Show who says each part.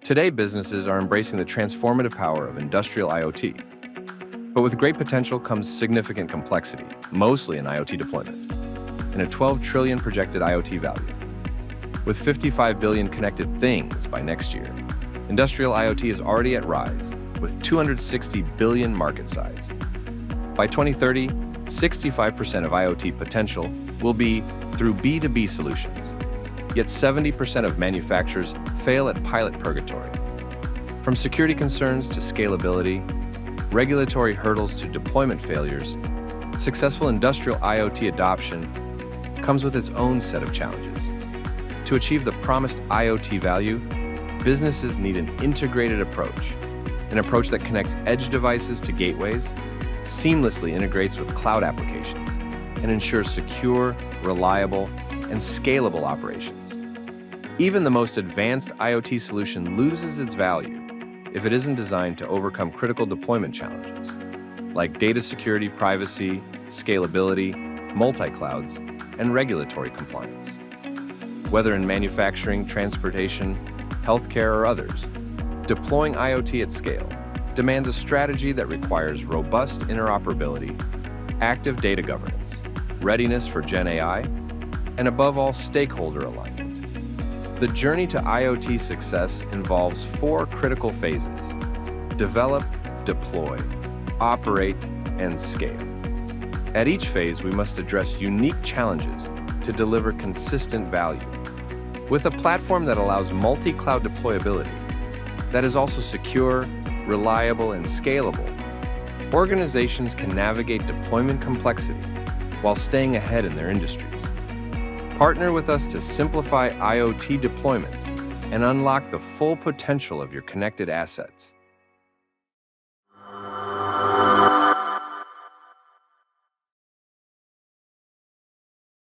Speaker 1: Today, businesses are embracing the transformative power of industrial IoT. But with great potential comes significant complexity, mostly in IoT deployment, and a 12 trillion projected IoT value. With 55 billion connected things by next year, industrial IoT is already at rise, with 260 billion market size. By 2030, 65% of IoT potential will be through B2B solutions. Yet 70% of manufacturers fail at pilot purgatory. From security concerns to scalability, regulatory hurdles to deployment failures, successful industrial IoT adoption comes with its own set of challenges. To achieve the promised IoT value, businesses need an integrated approach, an approach that connects edge devices to gateways, seamlessly integrates with cloud applications, and ensures secure, reliable, and scalable operations. Even the most advanced IoT solution loses its value if it isn't designed to overcome critical deployment challenges, like data security, privacy, scalability, multi-clouds, and regulatory compliance. Whether in manufacturing, transportation, healthcare, or others, deploying IoT at scale demands a strategy that requires robust interoperability, active data governance, readiness for Gen AI, and above all, stakeholder alignment. The journey to IoT success involves 4 critical phases: develop, deploy, operate, and scale. At each phase, we must address unique challenges to deliver consistent value. With a platform that allows multi-cloud deployability, that is also secure, reliable, and scalable, organizations can navigate deployment complexity while staying ahead in their industries. Partner with us to simplify IoT deployment and unlock the full potential of your connected assets.